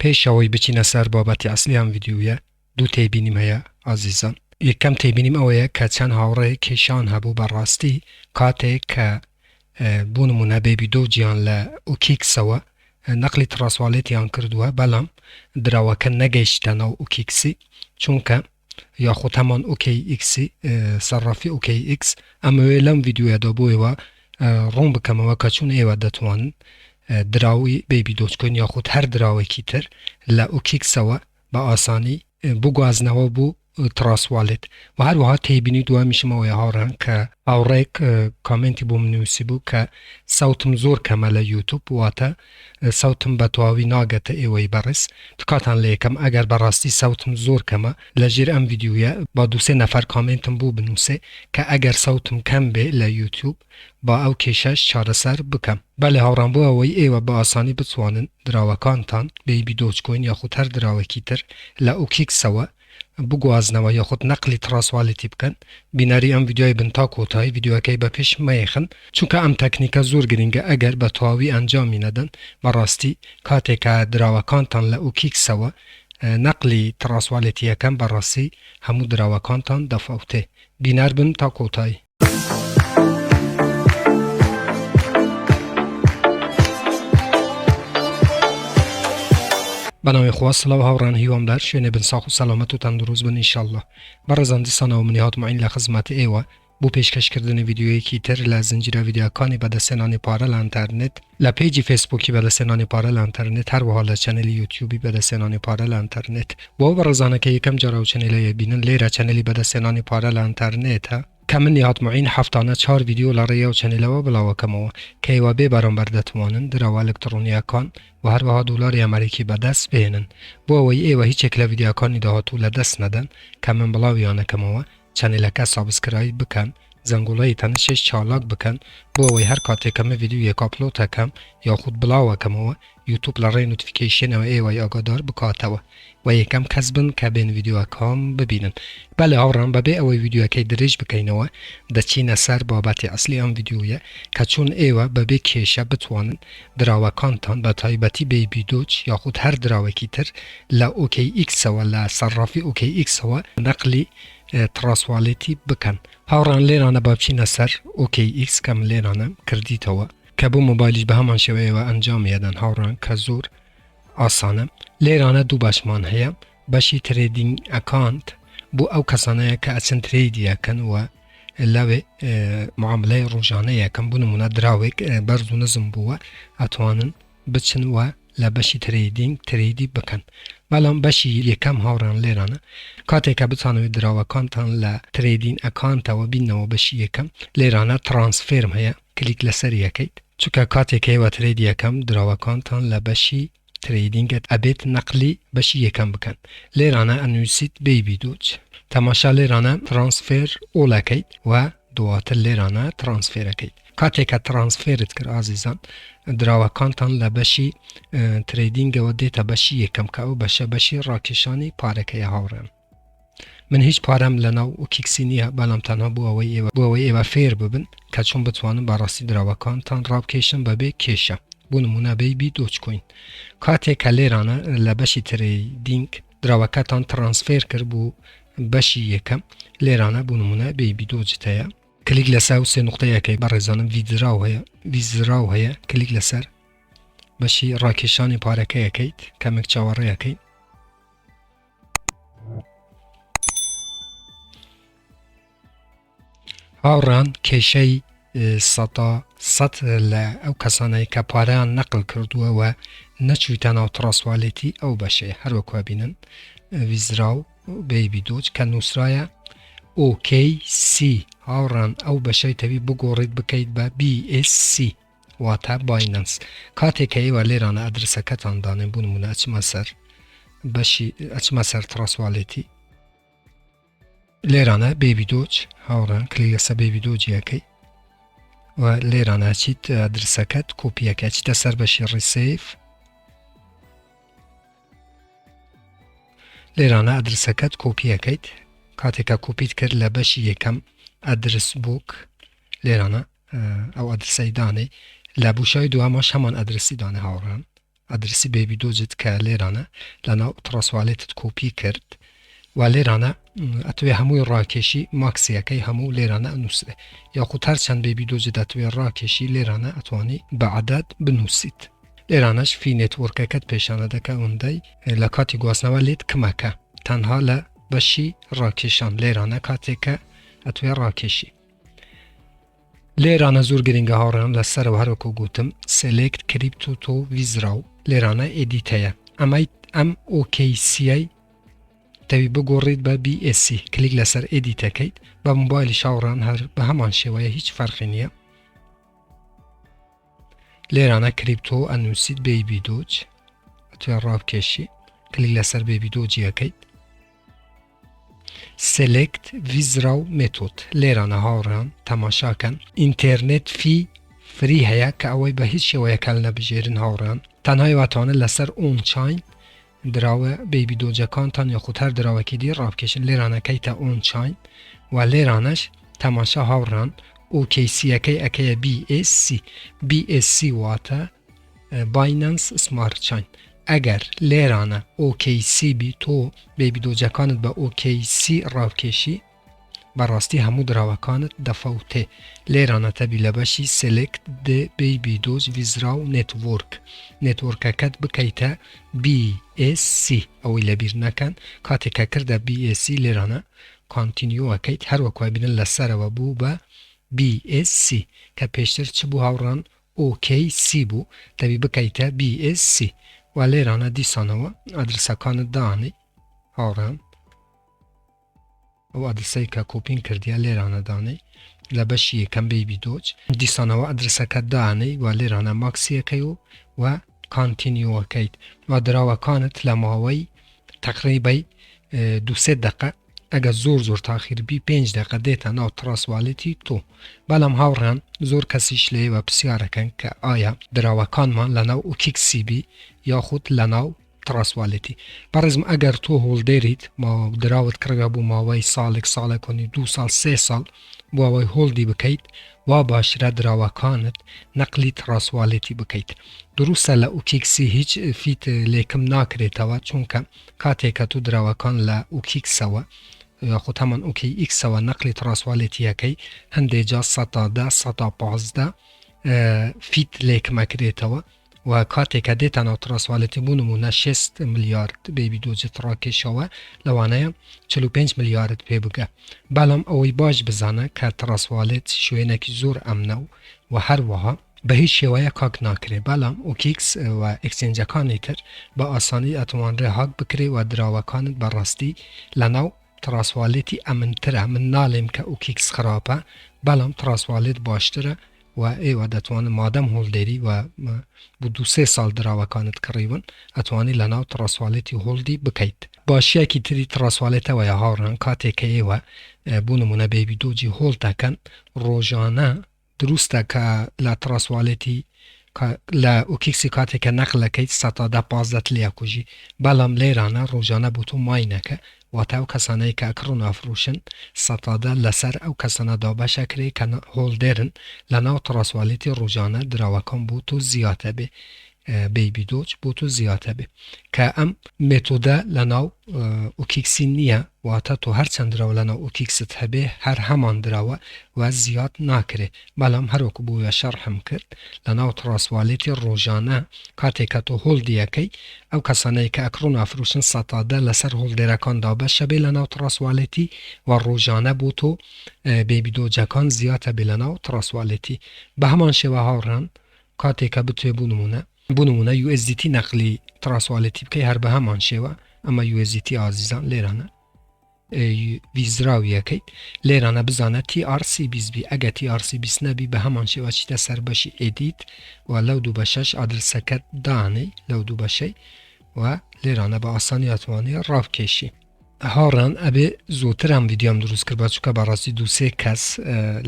پێشەوەی بچینە سەر بابەتی ئەسلی ئەم ڤیدیۆیە دوو تێبینیم هەیە ئازیزان. یەکەم تێبینیم ئەوەیە کە چەند هاوڕێی کێشان هەبوو بەڕاستی کاتێک کە بۆ نمونە بێبی دۆجیان لە ئۆکیکسەوە نەقلی تراسواڵێتیان کردووە، بەڵام دراوەکە نەگەیشتە ناو ئۆکیکسی چونکە یاخود هەمان ئۆکەی ئیکسی سەرڕافی ئۆکەی ئیکس. ئەمەوێ لەم ڤیدیۆیەدا بۆیەوە ڕوون بکەمەوە کە چون ئێوە دەتوانن دراوی بێبی دۆچکۆین یاخود هەر دراوێکی تر لە ئۆکیکسەوە بە ئاسانی بگوازنەوە بۆ تراسواڵێت. و هەروەها تێبینی دووەمیشمەوەی هاوڕان کە هاوڕێک کامنتی بۆ منووسی بوو کە سەوتم زۆر کەمە لە یوتوب، واتە سەوتم بە تەواوی ناگەتە ئێوەی بەڕێز. تکاتان لە یەکەم ئەگەر بەڕاستی سەوتم زۆر کەمە لە ژێر ئەم ڤیدیۆیە با دووسێ نەفەر کامنتم بوو بنووسێ کە ئەگەر سەوتم کەم بێ لە یوتوب با ئەو کێشەش چارەسەر بکەم. بەڵێ هاوڕان بۆ ئەوەی ئێوە بە ئاسانی بتوانن دراوەکانتان بێبی دۆچکۆین یاخود هەر دراوەکی تر لە ئۆکیکسەوە بگوازنەوە یاخود نەقلی تراسواڵێتی بکەن. بینەری ئەم ڤیدیۆی بن تا کۆتایی ڤیدیۆەکەی بە پێش مەیەخن چونکە ئەم تەکنیکە زۆر گرنگە. ئەگەر بە تەواوی ئەنجامی نەدەن بەڕاستی کاتێکە دراوەکانتان لە ئۆکیکسەوە نەقلی تراسواڵێتیەکەم بەڕاستی هەموو دراوەکانتان دەفەوتێ. بینەر بن تا کۆتایی. بەناوی خوا سڵاو هاوڕان هیوامدار شوێنێ بن ساخ و سەلامەت و تەندروست بن ئینشەڵڵا. بەڕێزان دیسانەوە منی هاتوومەین لە خزمەتی ئێوە بۆ پێشکەشکردنی ڤیدیۆیەکی تر لە زنجیرە ڤیدیۆکانی بەدەستێنانی پارە لە ئینتەرنێت، لە پیجی فێسبووکی بەدەستێنانی پارە لە ئینتەرنێت، هەروەها لە چەنەلی یوتیوبی بەدەستێنانی پارە لە ئینتەرنێت. بۆ بەڕێزانەکە یەکەم جارە و چەنەلەیە بینن، لێرە چەنەلی بەدەستێنانی پارە لە ئینتەرنێتە کە من هاتوومەین هەفتانە 4 ڤیدیۆ لە ڕێیە و چەنەلەوە بڵاوەکەمەوە کە ئێوە بێ بەرامبەر دەتوانن دراوە ئەلکترۆنیەکان و هەروەها دۆلاری ئەمریکی بەدەست بێنن. بۆ ئەوەی ئێوە هیچێک لە ڤیدیۆکانی داهاتوو لە دەست نەدەن کە من بڵاویانەکەمەوە، چەنەلەکە سابسکرایب بکەن، زەنگوڵەی تەنشش چالاک بکەن بۆ ئەوەی هەر کاتێکەمە ڤیدیۆیەک ئاپلۆد دەکەم یاخود بڵاوەکەمەوە یوتوب لە ڕێی نوتیفیکیشنەوە ئێوەی ئاگادار بکاتەوە و یەکەم کەس بن کە بێن ڤیدیۆکەم ببینن. بەڵێ هاوڕان بەبێ ئەوەی ڤیدیۆەکەی درێژ بکەینەوە دەچینە سەر بابەتی ئەسلی ئەم ڤیدیۆیە کە چون ئێوە بەبێ کێشە بتوانن دراوەکانتان بە تایبەتی بێبی دۆچ یاخود هەر دراوێکی تر لە ئۆکەی ئیکسەوە لە سەرڕافی ئۆکەی ئیکسەوە نەقلی تراسواڵێتی بکەن. هاوڕان لێرانە با بچینە سەر ئۆکەی ئیکس کەم لێرانە کردیتەوە کە بۆ مۆبایلیش بە هەمان شێوەیەوە ئەنجامیەدەن هاوڕان کە زۆر ئاسانە. لێرانە دوو باشمان هەیە، بەشی ترێدینگ ئەکانت بۆ ئەو کەسانەیە کە ئەچن ترێدیەکەن و لەوێ معاملەی ڕۆژانەیەکەم بوو نمونە دراوێک بەرز و نزم بووە ئەتوانن بچن و لە بەشی ترێدینگ ترێدی بکەن. بەڵام بەشی یەکەم هاوڕان لێرانە کاتێکە بتانەوێت دراوەکانتان لە ترێدین ئەکانتەوە بینەوە بەشی یەکەم لێرانە ترانسفێرم هەیە، کلیک لەسەر یەکەیت چونکە کاتێکەوە ترێدی یەکەم دراوەکانتان لە بەشی ترێدینگت ئەبێت نەقلی بەشی یەکەم بکەن. لێرانە ئەنووسیت بێبی دۆچ، تەماشا لێرانە ترانسفێر ئۆڵەکەیت و دواتر لێرانە ترانسفێرەکەیت. کاتێکە ترانسفێرت کرد ئازیزان دراوەکانتان لە بەشی ترێدینگەوە دێتە بەشی یەکەم کە ئەو بەشە بەشی ڕاکێشانی پارەکەیە هاوڕێن. من هیچ پارەم لە ناو ئۆکیکسی نییە، بەڵام تەنها بۆ ئەوەی ئێوە فێر ببن کە چۆن بتوانن بەڕاستی دراوەکانتان ڕابکێشن بەبێ کێشە. بۆ نمونە بێبی دۆچکۆین کاتێکە لێرانە لە بەشی ترێدینگ دراوەکەتان ترانسفێر کرد بوو بەشی یەکەم لێرانە بۆ نمونە بێبی دۆچت هەیە، کلیک لەسەر سێ نقطەیەکەی بەڕێزانم ویزراو هەیە، کلیک لەسەر بەشی ڕاکێشانی پارەکەیەکەیت کەمێک چاوەڕێیەکەیت. هاوڕان کێشەی سەد لە ئەو کەسانەی کە پارەیان نەقل کردووە و نەچوویتە ناو تراسواڵێتی ئەو بەشەیە هەروەکوە بینن ویزراو بێبی دۆچ کە نووسرایە OKC. هاوڕان ئەو بەشەی تەوی بگۆڕیت بکەیت بە BSC واتە باینەنس. کاتێکە ئێوە لێرانە ئەدرسەکەتان دانێن بوو نمونە ئەچمە سەر تراسواڵێتی لێرانە بێبی دۆچ هاوڕان کلیک لەسەر بێبی دۆجیەکەی و لێرانە چیت ئەدرسەکەت کۆپیەکە چیتە سەر بەشی ڕیسیف. لێرانە ئەدرسەکەت کۆپیەکەیت کاتێکە کۆپیت کرد لە بەشی یەکەم ئەدرس بووک لێرانە ئەو ئەدرسەی دانێ لە بوشای دووەمەش هەمان ئەدرسی دانێ هاوڕان ئەدرسی بێبی دۆجت کە لێرانە لەناو تراسوالێتت کۆپی کرد و لێرانە ئەتوێ هەمووی ڕاکێشی ماکسیەکەی هەموو لێرانە ئەنووسێ یاخود هەرچەند بێبی دۆجت دەتوێ ڕاکێشی لێرانە ئەتوانی بە عەدەد بنووسیت لێرانەش فی نێتوەرکەکەت پیشانە دەکە ئەوەندەی لە کاتی گواستنەوە لێت کمەکە تەنها لە بەشی ڕاکێشان لێرانە کاتێکە ئەتوێ ڕاکێشی لێرانە زۆر گرنگە هاوڕێیان لەسەرەوە هەروەکو گوتم سلێکت کریپتۆ تۆ ویزراو لێرانە ئێدیتەیە ئەم ئۆکەیسیای تەوی بگۆڕیت بە BSC کلیک لەسەر ئێدیتەکەیت بە موبایلی شاوڕان هەر بە هەمان شێوەیە هیچ فەرقی نییە لێرانە کریپتۆ ئەنووسیت بێبی دۆج ئەتوێ ڕابکێشی کلیک لەسەر بێبی دۆجی ئەەکەیت سلێکت ویزراو مێتۆد لێرانە هاوڕێیان تەماشاکەن ئینتێرنێت فی فری هەیە کە ئەوەی بە هیچ شێوەیەکە نەبژێرن هاوڕێیان تەنها واتوانن لەسەر ئۆنچاین دراوە بێبی دۆجەکانتان یاخود هەر دراوەکی دی ڕابکێشن لێرانەکەیتە ئۆنچاین و لێرانەش تەماشا هاوڕێیان ئۆکەیسیەکەی ئەکەیە BSC واتە باینەنس سمارت چاین ئەگەر لێرانە OKC بی تۆ بێبی دۆجەکانت بە OKC ڕاوکێشی بەڕاستی هەموو دراوەکانت دەفەوتێ لێرانە تەبی لە بەشی سلێکت دێ بێبی دۆز ویزراو نێتوۆرک نێتوۆرکەکەت بکەیتە BSC ئەوەی لەبیر نەکەن کاتێکە کردە BSC لێرانە کانتینیۆەکەیت هەروەکوای بینن لەسەرەوە بوو بە BSC کە پێشتر چ بوو هاوڕان OKC بوو تەبی بکەیتە BSC و لێرانە دیسانەوە ئەدرسەکانت دانی هاوڕان ئەو ئەدرسەی کە کۆپین کردیە لێرانە دانی لە بەشی یەکەم بێبی دۆج دیسانەوە ئەدرسەکە دانی و لێرانە ماکسیەکەی و کانتینیۆەکەیت و دراوەکانت لە ماوەی تەقریبەی 2-3 دقە ئەگە زۆر تاخیربی 5 دقە دێتە ناو تراسواڵێتی تۆ بەڵام هاوڕێیان زۆر کەسیش لێوە پرسیارەکەن کە ئایا دراوەکانمان لەناو ئۆکیکسی بی یاخود لەناو تراسواڵێتی بەڕێزم ئەگەر تۆ هۆڵدێریت دراوت کڕگە بوو ماوەی ساڵێکانی 2 ساڵ 3 ساڵ بۆ ئەوەی هۆڵدی بکەیت وا باشرە دراوەکانت نەقلی تراسواڵێتی بکەیت دروستە لە ئۆکیکسی هیچ فیت لێکم ناکرێتەوە چونکە کاتێکە تو دراوەکان لە ئۆکیکسەوە یاخود هەمان ئۆکی ئیکسەوە نەقلی تراسواڵێتیەکەی هەندێجا 115 فیت لێکمەکرێتەوە و کاتێکە دێتە ناو تراسواڵێتی بوو نمونە 6 ملیارد بێبی دۆجت ڕاکێشەوە لەوانەیە 45 ملیارد پێ بگە بەڵام ئەوەی باش بزانە کە تراسواڵێت شوێنێکی زۆر ئەمنە و هەروەها بە هیچ شێوەیە کاک ناکرێ بەڵام ئۆکیکس و ئەکسچێنجەکانی تر بە ئاسانی ئەتوانرێ هاک بکرێ و دراوەکانت بەڕاستی لەناو تراسواڵێتی ئەمنترە من ناڵێم کە ئۆکیکس خراپە بەڵام تراسواڵێت باشترە و ئێوە دەتوانن مادەم هۆڵدێری و بۆ 2-3 ساڵ دراوەکانت کڕیون ئەتوانی لەناو تراسواڵێتی هۆڵدی بکەیت باشیەکی تری تراسواڵێتەوەیە هاوڕان کاتێکە ئێوە بۆ نمونە بێبی دۆجی هۆڵ دەکەن ڕۆژانە دروستە کە لە تراسواڵێتی لە ئۆکیکسی کاتێکە نەقلەکەیت 115 لێکوژی بەڵام لێرانە ڕۆژانە بۆ تۆ ماینەکە واتە ئەو کەسانەی کە ئەکڕۆ نافرۆشن 100 لەسەر ئەو کەسانەدا بەشەکرێ کە هۆڵدێرن لە ناو تراسواڵێتی ڕۆژانە دراوەکان بۆ تۆ زیاتە بێ بێبی دۆج بۆ تۆ زیاتە بێ کە ئەم مێتۆدە لە ناو ئۆکیکسی نییە واتە تۆ هەرچەند دراوە لە ناو ئۆکیکست هەبێ هەر هەمان دراوە و زیاد ناکرێ بەڵام هەروەکو بۆیە شەرحم کرد لە ناو تراسواڵێتی ڕۆژانە کاتێکە تۆ هۆڵدیەکەی ئەو کەسانەی کە ئەکڕۆ نافرۆشن 100 لەسەر هۆڵدێرەکاندا بەشە بێ لە ناو تراسواڵێتی و ڕۆژانە بۆ تۆ بێبی دۆجەکان زیاتە بێ لە ناو تراسواڵێتی بە هەمان شێوە هاوڕان کاتێکە بتوێ بوو نمونە USDT نەقلی تراسواڵێتی بکەی هەر بە هەمان شێوە ئەمە USDT ئازیزان لێرانە ویزراویەکەیت لێرانە بزانە TRC20 ئەگە TRC20 نەبی بە هەمان شێوە چیتە سەر بەشی ئێدیت و لەو دوو بەشەش ئادرسەکەت دانەی لەو دوو بەشەی و لێرانە بە ئاسانی ئەتوانێ ڕابکێشی هاوڕان ئەبێ زۆتر ئەم ڤیدیۆم دروست کرد بەچووکە بەڕاستی 2-3 کەس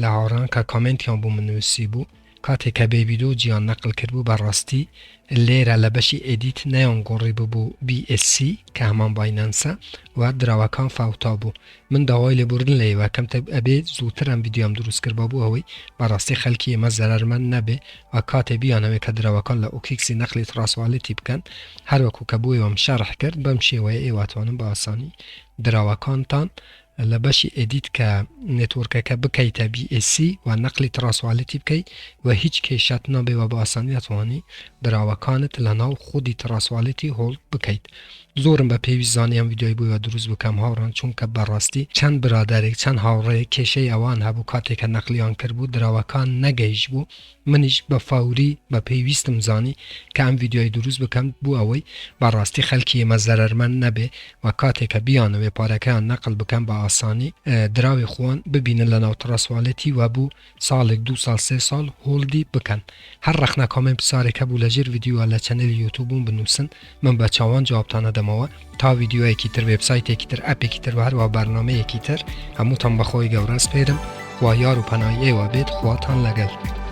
لە هاوڕان کە کامنتیان بۆ من نووسی بوو کاتی که به ویدیو جیان نقل کرد بو براستی لیره لبشی ادیت نیان گوری بو بی اس سی که همان بایننسه و دراوکان فوتا بو من داوای لبوردن لی و کم تب ابی زودتر هم ویدیو هم دروست کرد بابو هوی براستی خلکی ما ضرر من نبه و کاتی بیانوی که دراوکان لأوکیکسی نقلی تراسوالیتی بکن هر وکو که بوی هم شرح کرد بمشی و ایواتوانم با آسانی دراوکان تان لبشی ادیت که نتورک که بکیت بی اس سی و نقلی تراسوالیتی بکی و هیچ کیشت نبه و با آسانی اتوانی دراوکانت لناو خودی تراسوالیتی هولد بکیت زورم به پیویز زانیم ویدیوی بوی و دروز بکم هاوران چون که براستی چند برادری چند هاوره کشه اوان هبو کاتی که نقلیان کرد بود دراوکان نگیش بو منیش به فوری به پیویستم زانی که ام ویدیوی دروز بکم بو اوی براستی خلکی مزرر من نبه و کاتی که بیانوی پارکه نقل بکم با آسانی دراوی خوان ببینن لناو تراسوالیتی و بو سال 2 سال 3 سال هولدی بکن هر رخنا کامن بساره که بو لجر ویدیو علا چنل یوتیوبون بنوسن من با چاوان جواب تانه دماوه تا ویدیو یکی تر ویبسایت یکی تر اپ یکی تر و هر و برنامه یکی تر هموتان بخوای گورس پیرم و یار و پناهی و بید خواتان لگل